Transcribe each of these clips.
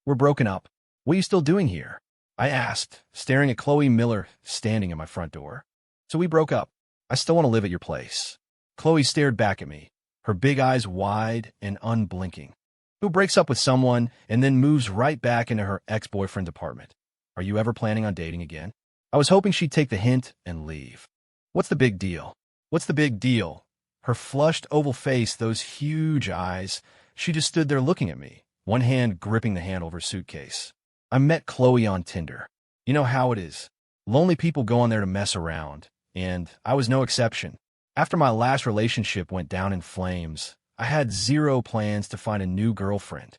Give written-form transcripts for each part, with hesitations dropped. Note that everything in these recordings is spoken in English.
We're broken up. What are you still doing here? I asked, staring at Chloe Miller standing at my front door. So we broke up. I still want to live at your place. Chloe stared back at me, her big eyes wide and unblinking. Who breaks up with someone and then moves right back into her ex-boyfriend's apartment? Are you ever planning on dating again? I was hoping she'd take the hint and leave. What's the big deal? What's the big deal? Her flushed oval face, those huge eyes. She just stood there looking at me, one hand gripping the handle of her suitcase. I met Chloe on Tinder. You know how it is. Lonely people go on there to mess around, and I was no exception. After my last relationship went down in flames, I had zero plans to find a new girlfriend.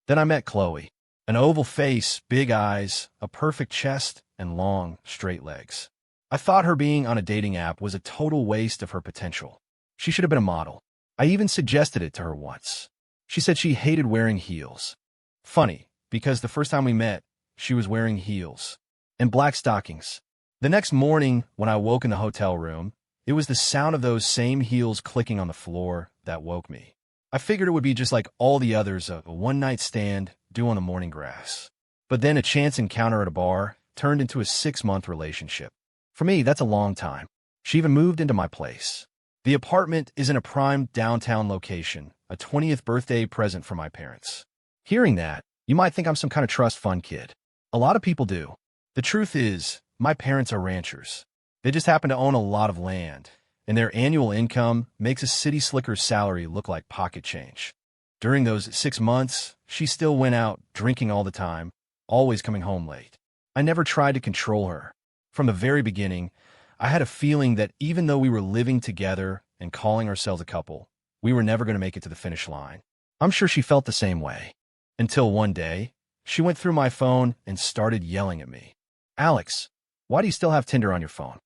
Then I met Chloe. An oval face, big eyes, a perfect chest, and long, straight legs. I thought her being on a dating app was a total waste of her potential. She should have been a model. I even suggested it to her once. She said she hated wearing heels. Funny, because the first time we met, she was wearing heels and black stockings. The next morning, when I woke in the hotel room, it was the sound of those same heels clicking on the floor that woke me. I figured it would be just like all the others, a one-night stand due on the morning grass. But then a chance encounter at a bar turned into a 6-month relationship. For me, that's a long time. She even moved into my place. The apartment is in a prime downtown location, a 20th birthday present from my parents. Hearing that, you might think I'm some kind of trust fund kid. A lot of people do. The truth is, my parents are ranchers. They just happen to own a lot of land, and their annual income makes a city slicker's salary look like pocket change. During those 6 months, she still went out drinking all the time, always coming home late. I never tried to control her. From the very beginning, I had a feeling that even though we were living together and calling ourselves a couple, we were never going to make it to the finish line. I'm sure she felt the same way. Until one day, she went through my phone and started yelling at me. Alex, why do you still have Tinder on your phone?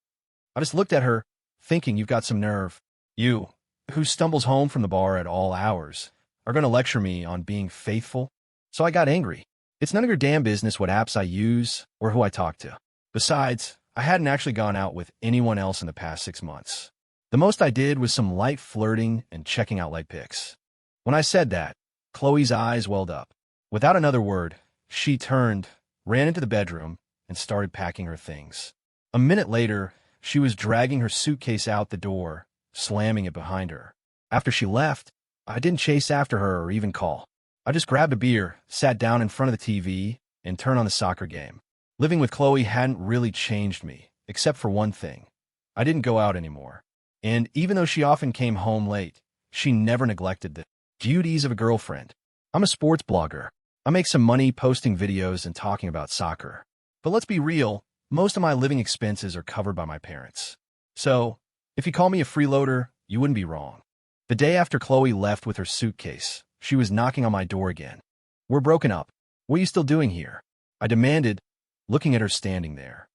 I just looked at her, thinking you've got some nerve. You, who stumbles home from the bar at all hours, are going to lecture me on being faithful? So I got angry. It's none of your damn business what apps I use or who I talk to. Besides, I hadn't actually gone out with anyone else in the past 6 months. The most I did was some light flirting and checking out light pics. When I said that, Chloe's eyes welled up. Without another word, she turned, ran into the bedroom, and started packing her things. A minute later, she was dragging her suitcase out the door, slamming it behind her. After she left, I didn't chase after her or even call. I just grabbed a beer, sat down in front of the TV, and turned on the soccer game. Living with Chloe hadn't really changed me, except for one thing. I didn't go out anymore. And even though she often came home late, she never neglected the duties of a girlfriend. I'm a sports blogger. I make some money posting videos and talking about soccer. But let's be real, most of my living expenses are covered by my parents. So, if you call me a freeloader, you wouldn't be wrong. The day after Chloe left with her suitcase, she was knocking on my door again. We're broken up. What are you still doing here? I demanded, looking at her standing there.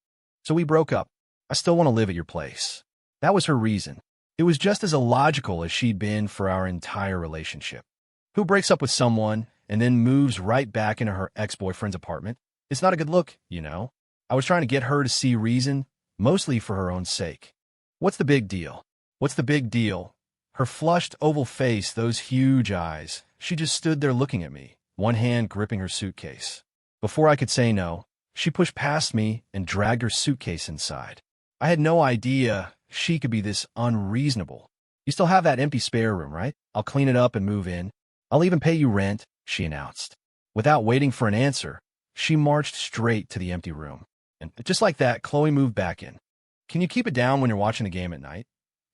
So we broke up. I still want to live at your place. That was her reason. It was just as illogical as she'd been for our entire relationship. Who breaks up with someone and then moves right back into her ex-boyfriend's apartment? It's not a good look, you know. I was trying to get her to see reason, mostly for her own sake. What's the big deal? What's the big deal? Her flushed oval face, those huge eyes. She just stood there looking at me, one hand gripping her suitcase. Before I could say no, she pushed past me and dragged her suitcase inside. I had no idea she could be this unreasonable. You still have that empty spare room, right? I'll clean it up and move in. I'll even pay you rent, she announced. Without waiting for an answer, she marched straight to the empty room. And just like that, Chloe moved back in. Can you keep it down when you're watching the game at night?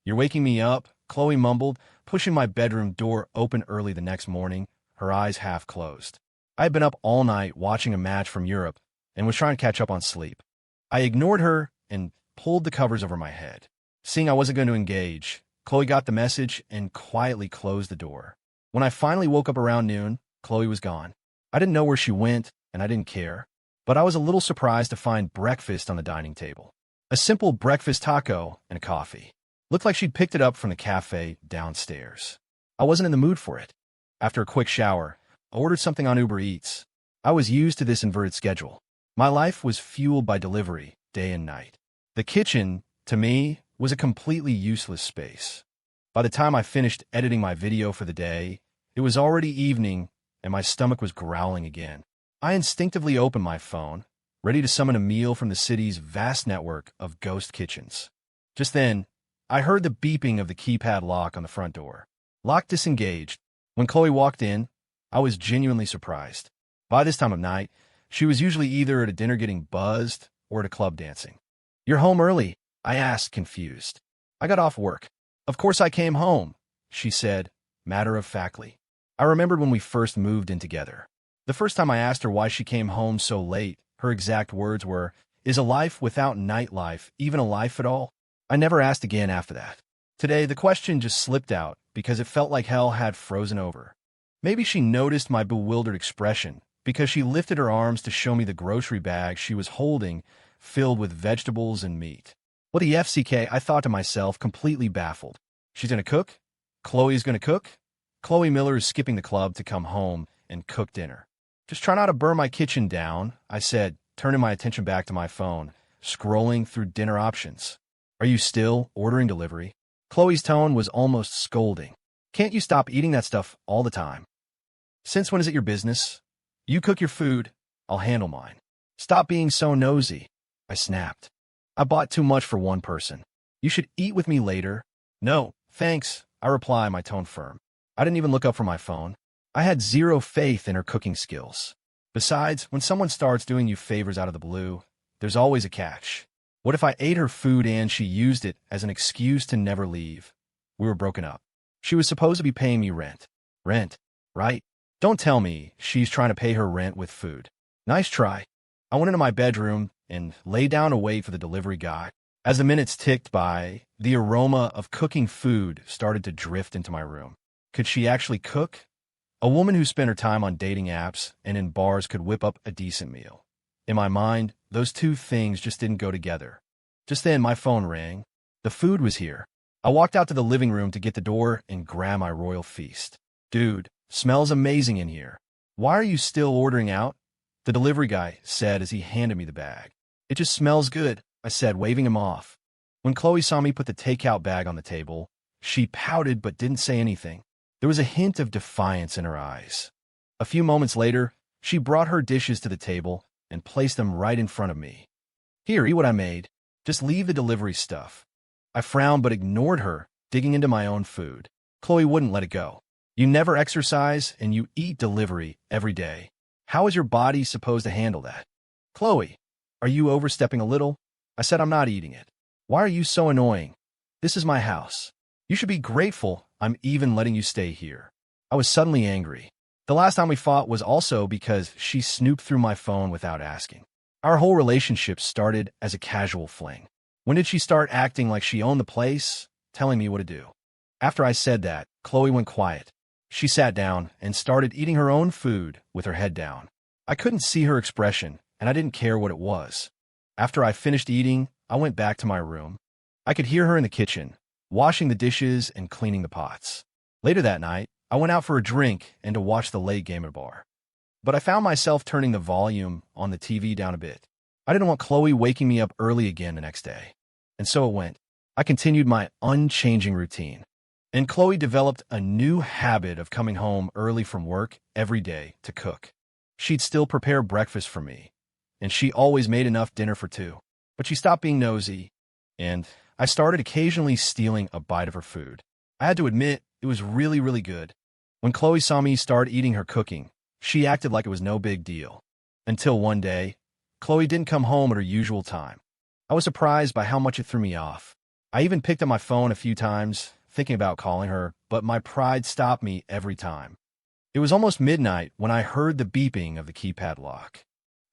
You're waking me up, Chloe mumbled, pushing my bedroom door open early the next morning, her eyes half closed. I had been up all night watching a match from Europe and was trying to catch up on sleep. I ignored her and pulled the covers over my head. Seeing I wasn't going to engage, Chloe got the message and quietly closed the door. When I finally woke up around noon, Chloe was gone. I didn't know where she went, and I didn't care. But I was a little surprised to find breakfast on the dining table. A simple breakfast taco and a coffee. Looked like she'd picked it up from the cafe downstairs. I wasn't in the mood for it. After a quick shower, I ordered something on Uber Eats. I was used to this inverted schedule. My life was fueled by delivery, day and night. The kitchen, to me, was a completely useless space. By the time I finished editing my video for the day, it was already evening, and my stomach was growling again. I instinctively opened my phone, ready to summon a meal from the city's vast network of ghost kitchens. Just then, I heard the beeping of the keypad lock on the front door. Lock disengaged. When Chloe walked in, I was genuinely surprised. By this time of night, she was usually either at a dinner getting buzzed or at a club dancing. "You're home early?" I asked, confused. "I got off work." "Of course I came home," she said, matter-of-factly. I remembered when we first moved in together. The first time I asked her why she came home so late, her exact words were, "Is a life without nightlife even a life at all?" I never asked again after that. Today, the question just slipped out because it felt like hell had frozen over. Maybe she noticed my bewildered expression because she lifted her arms to show me the grocery bag she was holding, filled with vegetables and meat. What the FCK, I thought to myself, completely baffled. She's gonna cook? Chloe's gonna cook? Chloe Miller is skipping the club to come home and cook dinner. "Just try not to burn my kitchen down," I said, turning my attention back to my phone, scrolling through dinner options. "Are you still ordering delivery?" Chloe's tone was almost scolding. "Can't you stop eating that stuff all the time? Since when is it your business? You cook your food, I'll handle mine. Stop being so nosy," I snapped. "I bought too much for one person. You should eat with me later." "No, thanks," I reply, my tone firm. I didn't even look up from my phone. I had zero faith in her cooking skills. Besides, when someone starts doing you favors out of the blue, there's always a catch. What if I ate her food and she used it as an excuse to never leave? We were broken up. She was supposed to be paying me rent. Rent, right? Don't tell me she's trying to pay her rent with food. Nice try. I went into my bedroom and lay down to wait for the delivery guy. As the minutes ticked by, the aroma of cooking food started to drift into my room. Could she actually cook? A woman who spent her time on dating apps and in bars could whip up a decent meal. In my mind, those two things just didn't go together. Just then, my phone rang. The food was here. I walked out to the living room to get the door and grab my royal feast. "Dude, smells amazing in here. Why are you still ordering out?" the delivery guy said as he handed me the bag. "It just smells good," I said, waving him off. When Chloe saw me put the takeout bag on the table, she pouted but didn't say anything. There was a hint of defiance in her eyes. A few moments later, she brought her dishes to the table and placed them right in front of me. "Here, eat what I made. Just leave the delivery stuff." I frowned but ignored her, digging into my own food. Chloe wouldn't let it go. "You never exercise and you eat delivery every day. How is your body supposed to handle that?" "Chloe, are you overstepping a little?" I said, "I'm not eating it. Why are you so annoying? This is my house. You should be grateful I'm even letting you stay here." I was suddenly angry. The last time we fought was also because she snooped through my phone without asking. Our whole relationship started as a casual fling. When did she start acting like she owned the place, telling me what to do? After I said that, Chloe went quiet. She sat down and started eating her own food with her head down. I couldn't see her expression, and I didn't care what it was. After I finished eating, I went back to my room. I could hear her in the kitchen, washing the dishes and cleaning the pots. Later that night, I went out for a drink and to watch the late game at a bar. But I found myself turning the volume on the TV down a bit. I didn't want Chloe waking me up early again the next day. And so it went. I continued my unchanging routine. And Chloe developed a new habit of coming home early from work every day to cook. She'd still prepare breakfast for me, and she always made enough dinner for two. But she stopped being nosy, and I started occasionally stealing a bite of her food. I had to admit, it was really, really good. When Chloe saw me start eating her cooking, she acted like it was no big deal. Until one day, Chloe didn't come home at her usual time. I was surprised by how much it threw me off. I even picked up my phone a few times, thinking about calling her, but my pride stopped me every time. It was almost midnight when I heard the beeping of the keypad lock.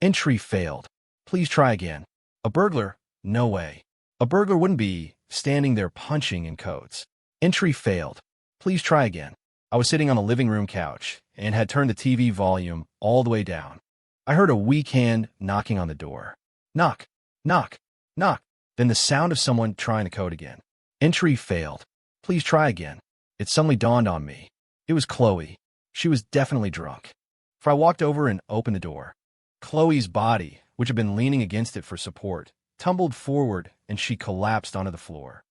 Entry failed. Please try again. A burglar? No way. A burglar wouldn't be standing there punching in codes. Entry failed. Please try again. I was sitting on the living room couch and had turned the TV volume all the way down. I heard a weak hand knocking on the door. Knock, knock, knock. Then the sound of someone trying the code again. Entry failed. Please try again. It suddenly dawned on me. It was Chloe. She was definitely drunk. For I walked over and opened the door. Chloe's body, which had been leaning against it for support, tumbled forward and she collapsed onto the floor.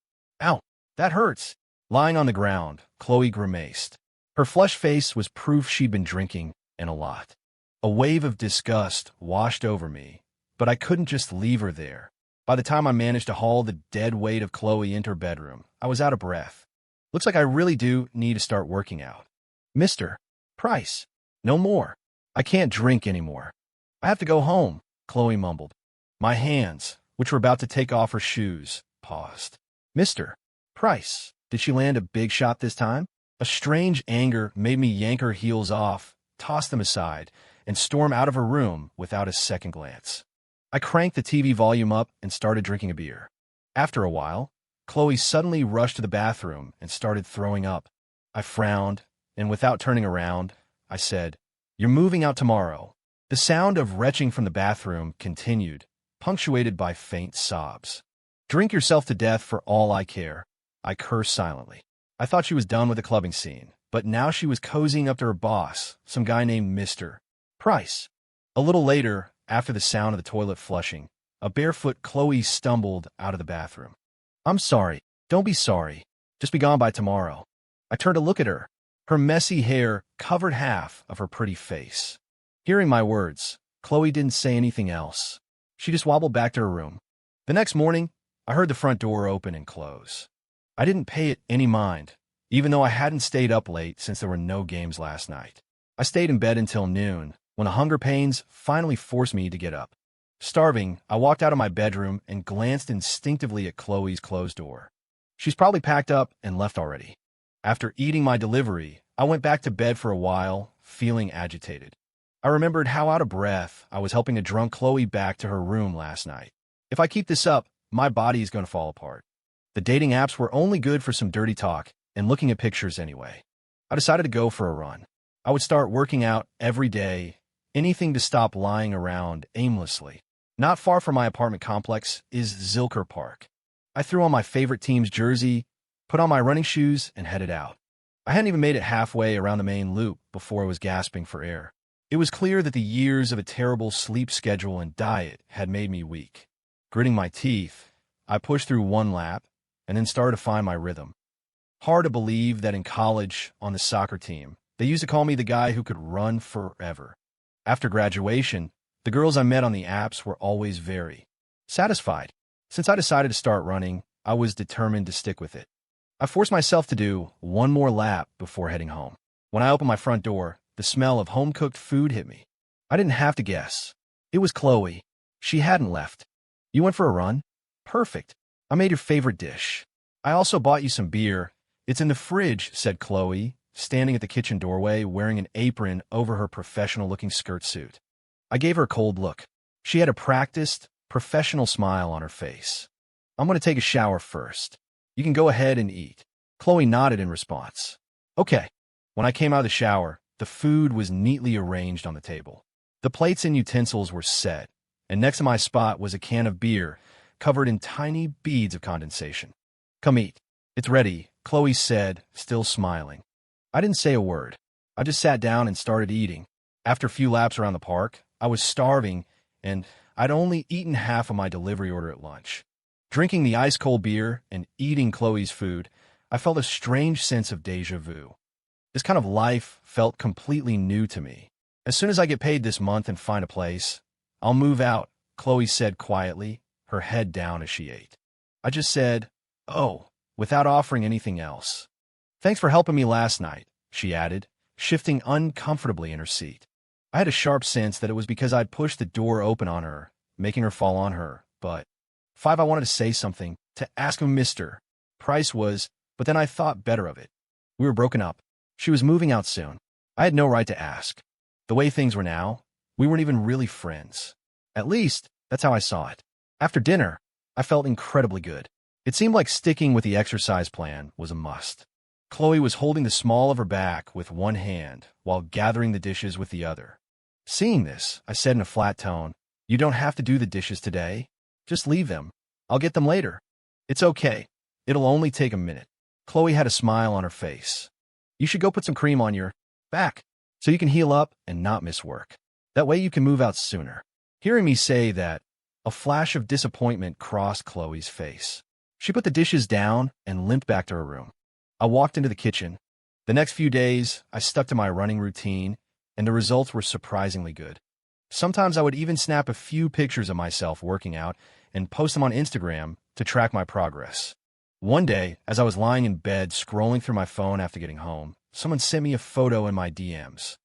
Ow, that hurts. Lying on the ground, Chloe grimaced. Her flushed face was proof she'd been drinking, and a lot. A wave of disgust washed over me, but I couldn't just leave her there. By the time I managed to haul the dead weight of Chloe into her bedroom, I was out of breath. Looks like I really do need to start working out. Mr. Price, no more. I can't drink anymore. I have to go home, Chloe mumbled. My hands, which were about to take off her shoes, paused. Mr. Price, did she land a big shot this time? A strange anger made me yank her heels off, toss them aside, and storm out of her room without a second glance. I cranked the TV volume up and started drinking a beer. After a while, Chloe suddenly rushed to the bathroom and started throwing up. I frowned, and without turning around, I said, "You're moving out tomorrow." The sound of retching from the bathroom continued, punctuated by faint sobs. "Drink yourself to death for all I care," I cursed silently. I thought she was done with the clubbing scene, but now she was cozying up to her boss, some guy named Mr. Price. A little later, after the sound of the toilet flushing, a barefoot Chloe stumbled out of the bathroom. "I'm sorry. Don't be sorry. Just be gone by tomorrow." I turned to look at her. Her messy hair covered half of her pretty face. Hearing my words, Chloe didn't say anything else. She just wobbled back to her room. The next morning, I heard the front door open and close. I didn't pay it any mind, even though I hadn't stayed up late since there were no games last night. I stayed in bed until noon, when the hunger pains finally forced me to get up. Starving, I walked out of my bedroom and glanced instinctively at Chloe's closed door. She's probably packed up and left already. After eating my delivery, I went back to bed for a while, feeling agitated. I remembered how out of breath I was helping a drunk Chloe back to her room last night. If I keep this up, my body is going to fall apart. The dating apps were only good for some dirty talk and looking at pictures anyway. I decided to go for a run. I would start working out every day, anything to stop lying around aimlessly. Not far from my apartment complex is Zilker Park. I threw on my favorite team's jersey, put on my running shoes, and headed out. I hadn't even made it halfway around the main loop before I was gasping for air. It was clear that the years of a terrible sleep schedule and diet had made me weak. Gritting my teeth, I pushed through one lap and then started to find my rhythm. Hard to believe that in college, on the soccer team, they used to call me the guy who could run forever. After graduation, the girls I met on the apps were always very satisfied. Since I decided to start running, I was determined to stick with it. I forced myself to do one more lap before heading home. When I opened my front door, the smell of home-cooked food hit me. I didn't have to guess. It was Chloe. She hadn't left. "You went for a run? Perfect. I made your favorite dish. I also bought you some beer. It's in the fridge," said Chloe, standing at the kitchen doorway wearing an apron over her professional-looking skirt suit. I gave her a cold look. She had a practiced, professional smile on her face. "I'm going to take a shower first. You can go ahead and eat." Chloe nodded in response. "Okay." When I came out of the shower, the food was neatly arranged on the table. The plates and utensils were set, and next to my spot was a can of beer covered in tiny beads of condensation. "Come eat. It's ready," Chloe said, still smiling. I didn't say a word. I just sat down and started eating. After a few laps around the park, I was starving, and I'd only eaten half of my delivery order at lunch. Drinking the ice-cold beer and eating Chloe's food, I felt a strange sense of déjà vu. This kind of life felt completely new to me. "As soon as I get paid this month and find a place, I'll move out," Chloe said quietly, her head down as she ate. I just said, "Oh," without offering anything else. "Thanks for helping me last night," she added, shifting uncomfortably in her seat. I had a sharp sense that it was because I'd pushed the door open on her, making her fall on her, but I wanted to say something, to ask who Mr. Price was, but then I thought better of it. We were broken up. She was moving out soon. I had no right to ask. The way things were now, we weren't even really friends. At least, that's how I saw it. After dinner, I felt incredibly good. It seemed like sticking with the exercise plan was a must. Chloe was holding the small of her back with one hand while gathering the dishes with the other. Seeing this, I said in a flat tone, "You don't have to do the dishes today. Just leave them. I'll get them later." "It's okay. It'll only take a minute." Chloe had a smile on her face. "You should go put some cream on your back so you can heal up and not miss work. That way you can move out sooner." Hearing me say that, a flash of disappointment crossed Chloe's face. She put the dishes down and limped back to her room. I walked into the kitchen. The next few days, I stuck to my running routine, and the results were surprisingly good. Sometimes I would even snap a few pictures of myself working out and post them on Instagram to track my progress. One day, as I was lying in bed scrolling through my phone after getting home, someone sent me a photo in my DMs.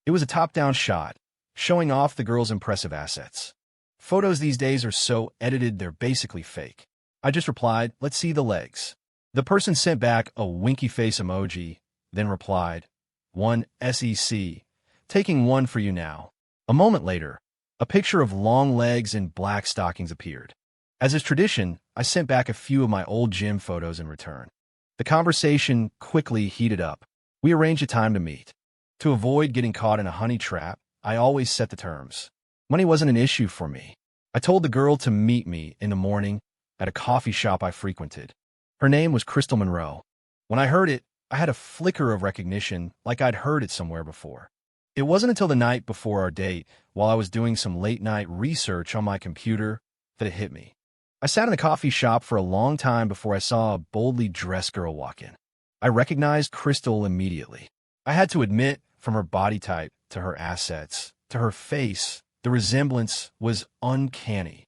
It was a top-down shot, showing off the girl's impressive assets. Photos these days are so edited they're basically fake. I just replied, "Let's see the legs." The person sent back a winky face emoji, then replied, "One SEC, taking one for you now." A moment later, a picture of long legs and black stockings appeared. As is tradition, I sent back a few of my old gym photos in return. The conversation quickly heated up. We arranged a time to meet. To avoid getting caught in a honey trap, I always set the terms. Money wasn't an issue for me. I told the girl to meet me in the morning at a coffee shop I frequented. Her name was Crystal Monroe. When I heard it, I had a flicker of recognition, like I'd heard it somewhere before. It wasn't until the night before our date, while I was doing some late-night research on my computer, that it hit me. I sat in the coffee shop for a long time before I saw a boldly dressed girl walk in. I recognized Crystal immediately. I had to admit, from her body type to her assets to her face, the resemblance was uncanny.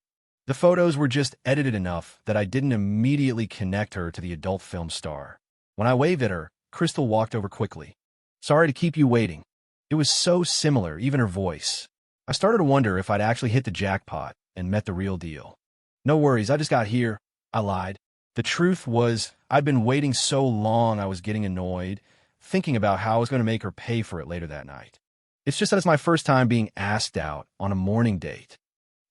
The photos were just edited enough that I didn't immediately connect her to the adult film star. When I waved at her, Crystal walked over quickly. "Sorry to keep you waiting." It was so similar, even her voice. I started to wonder if I'd actually hit the jackpot and met the real deal. "No worries, I just got here," I lied. The truth was, I'd been waiting so long I was getting annoyed, thinking about how I was going to make her pay for it later that night. It's just that it's my first time being asked out on a morning date.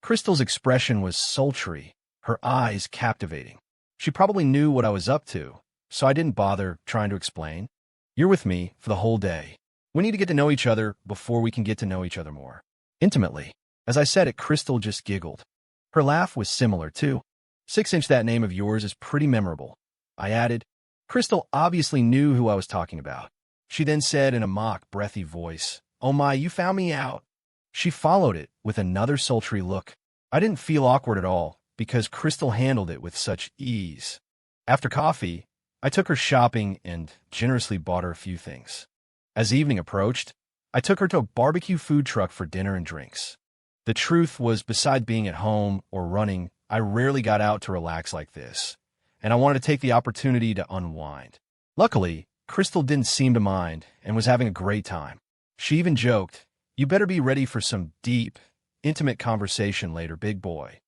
Crystal's expression was sultry, her eyes captivating. She probably knew what I was up to, so I didn't bother trying to explain. "You're with me for the whole day. We need to get to know each other before we can get to know each other more intimately." As I said it, Crystal just giggled. Her laugh was similar, too. 6-inch, that name of yours is pretty memorable," I added. Crystal obviously knew who I was talking about. She then said in a mock, breathy voice, "Oh my, you found me out." She followed it with another sultry look. I didn't feel awkward at all because Crystal handled it with such ease. After coffee, I took her shopping and generously bought her a few things. As evening approached, I took her to a barbecue food truck for dinner and drinks. The truth was, besides being at home or running, I rarely got out to relax like this, and I wanted to take the opportunity to unwind. Luckily, Crystal didn't seem to mind and was having a great time. She even joked, "You better be ready for some deep, intimate conversation later, big boy."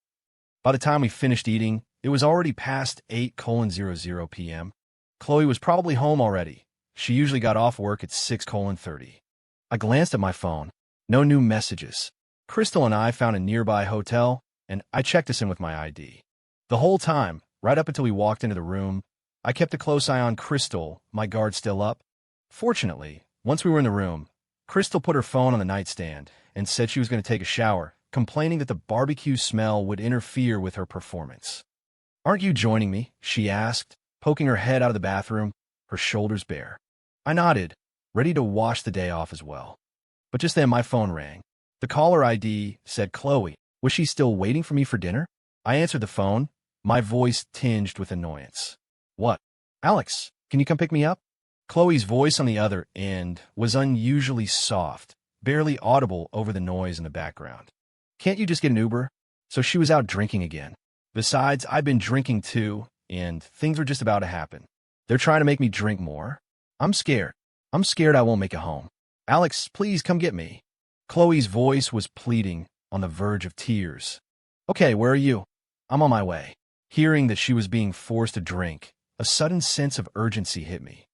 By the time we finished eating, it was already past 8:00 p.m. Chloe was probably home already. She usually got off work at 6:30. I glanced at my phone. No new messages. Crystal and I found a nearby hotel, and I checked us in with my ID. The whole time, right up until we walked into the room, I kept a close eye on Crystal, my guard still up. Fortunately, once we were in the room, Crystal put her phone on the nightstand and said she was going to take a shower, complaining that the barbecue smell would interfere with her performance. "Aren't you joining me?" she asked, poking her head out of the bathroom, her shoulders bare. I nodded, ready to wash the day off as well. But just then my phone rang. The caller ID said Chloe. Was she still waiting for me for dinner? I answered the phone, my voice tinged with annoyance. "What? Alex, can you come pick me up?" Chloe's voice on the other end was unusually soft, barely audible over the noise in the background. "Can't you just get an Uber?" So she was out drinking again. Besides, I've been drinking too, and things were just about to happen. They're trying to make me drink more. I'm scared. I'm scared I won't make it home. "Alex, please come get me." Chloe's voice was pleading, on the verge of tears. "Okay, where are you?" "I'm on my way." Hearing that she was being forced to drink, a sudden sense of urgency hit me.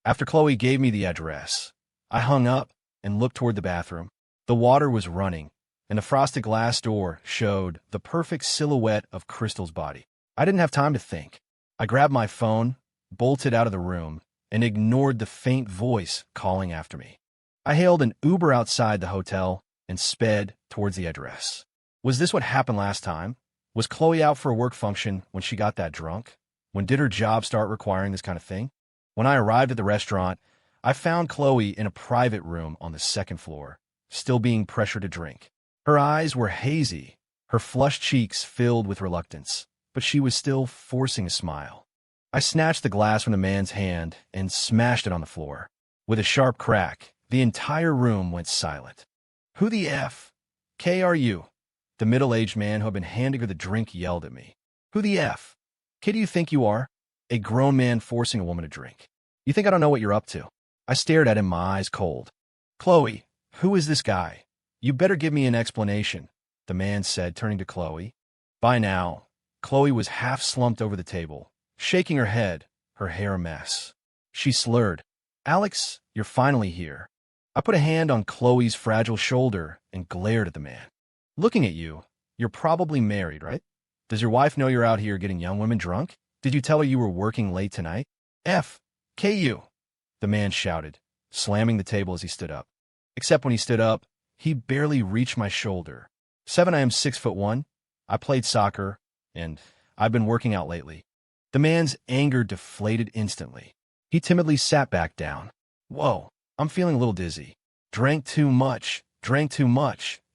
After Chloe gave me the address, I hung up and looked toward the bathroom. The water was running, and the frosted glass door showed the perfect silhouette of Crystal's body. I didn't have time to think. I grabbed my phone, bolted out of the room, and ignored the faint voice calling after me. I hailed an Uber outside the hotel and sped towards the address. Was this what happened last time? Was Chloe out for a work function when she got that drunk? When did her job start requiring this kind of thing? When I arrived at the restaurant, I found Chloe in a private room on the second floor, still being pressured to drink. Her eyes were hazy, her flushed cheeks filled with reluctance, but she was still forcing a smile. I snatched the glass from the man's hand and smashed it on the floor. With a sharp crack, The entire room went silent. "Who the F.K. are you?" The middle-aged man who had been handing her the drink yelled at me. "Who the F.K. do you think you are?" A grown man forcing a woman to drink. "You think I don't know what you're up to?" I stared at him, my eyes cold. "Chloe, who is this guy? You better give me an explanation," the man said, turning to Chloe. By now, Chloe was half slumped over the table, shaking her head, her hair a mess. She slurred, "Alex, you're finally here." I put a hand on Chloe's fragile shoulder and glared at the man. "Looking at you, you're probably married, right? Does your wife know you're out here getting young women drunk? Did you tell her you were working late tonight?" "F.K.U.," the man shouted, slamming the table as he stood up. Except when he stood up, he barely reached my shoulder. I am 6'1". I played soccer, and I've been working out lately. The man's anger deflated instantly. He timidly sat back down. "Whoa, I'm feeling a little dizzy." Drank too much,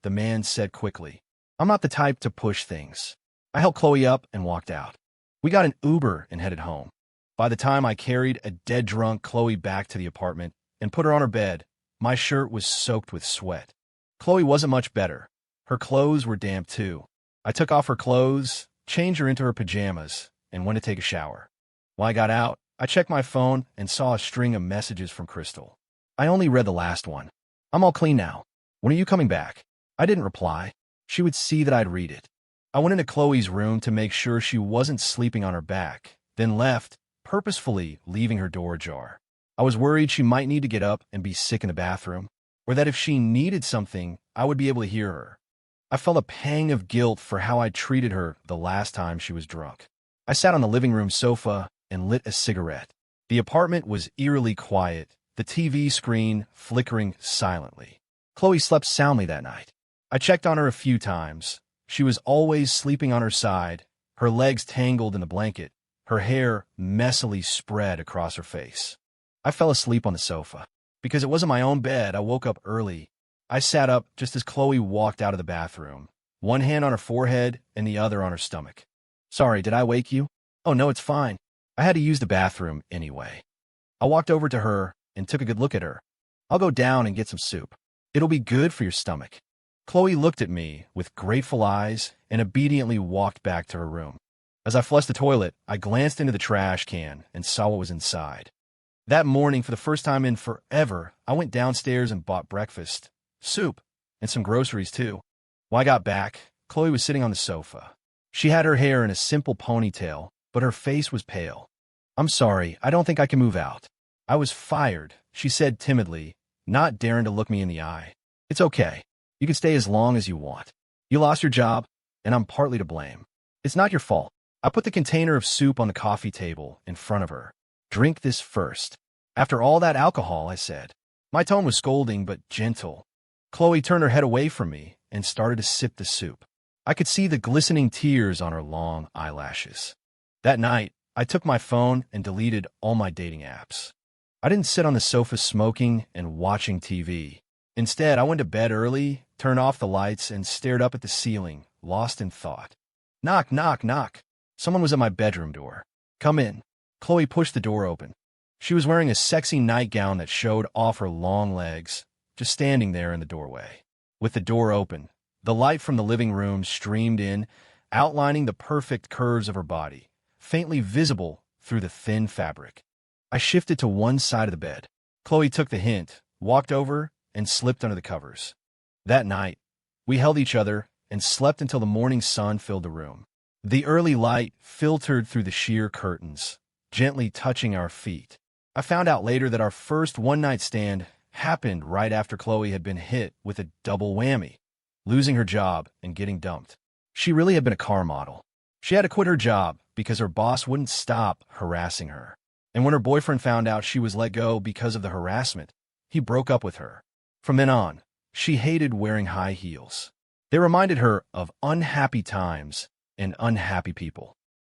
the man said quickly. "I'm not the type to push things." I helped Chloe up and walked out. We got an Uber and headed home. By the time I carried a dead drunk Chloe back to the apartment and put her on her bed, my shirt was soaked with sweat. Chloe wasn't much better. Her clothes were damp too. I took off her clothes, changed her into her pajamas, and went to take a shower. When I got out, I checked my phone and saw a string of messages from Crystal. I only read the last one. "I'm all clean now. When are you coming back?" I didn't reply. She would see that I'd read it. I went into Chloe's room to make sure she wasn't sleeping on her back, then left, purposefully leaving her door ajar. I was worried she might need to get up and be sick in the bathroom, or that if she needed something, I would be able to hear her. I felt a pang of guilt for how I treated her the last time she was drunk. I sat on the living room sofa and lit a cigarette. The apartment was eerily quiet, the TV screen flickering silently. Chloe slept soundly that night. I checked on her a few times. She was always sleeping on her side, her legs tangled in the blanket, her hair messily spread across her face. I fell asleep on the sofa. Because it wasn't my own bed, I woke up early. I sat up just as Chloe walked out of the bathroom, one hand on her forehead and the other on her stomach. "Sorry, did I wake you?" "Oh, no, it's fine. I had to use the bathroom anyway." I walked over to her and took a good look at her. "I'll go down and get some soup. It'll be good for your stomach." Chloe looked at me with grateful eyes and obediently walked back to her room. As I flushed the toilet, I glanced into the trash can and saw what was inside. That morning, for the first time in forever, I went downstairs and bought breakfast, soup, and some groceries too. When I got back, Chloe was sitting on the sofa. She had her hair in a simple ponytail, but her face was pale. "I'm sorry, I don't think I can move out." "I was fired," she said timidly, not daring to look me in the eye. "It's okay. You can stay as long as you want. You lost your job, and I'm partly to blame. It's not your fault." I put the container of soup on the coffee table in front of her. "Drink this first." "After all that alcohol," I said. My tone was scolding but gentle. Chloe turned her head away from me and started to sip the soup. I could see the glistening tears on her long eyelashes. That night, I took my phone and deleted all my dating apps. I didn't sit on the sofa smoking and watching TV. Instead, I went to bed early, turned off the lights, and stared up at the ceiling, lost in thought. Knock, knock, knock. Someone was at my bedroom door. "Come in." Chloe pushed the door open. She was wearing a sexy nightgown that showed off her long legs, just standing there in the doorway. With the door open, the light from the living room streamed in, outlining the perfect curves of her body, faintly visible through the thin fabric. I shifted to one side of the bed. Chloe took the hint, walked over, and slipped under the covers. That night, we held each other and slept until the morning sun filled the room. The early light filtered through the sheer curtains, gently touching our feet. I found out later that our first one-night stand happened right after Chloe had been hit with a double whammy, losing her job and getting dumped. She really had been a car model. She had to quit her job because her boss wouldn't stop harassing her. And when her boyfriend found out she was let go because of the harassment, he broke up with her. From then on, she hated wearing high heels. They reminded her of unhappy times and unhappy people.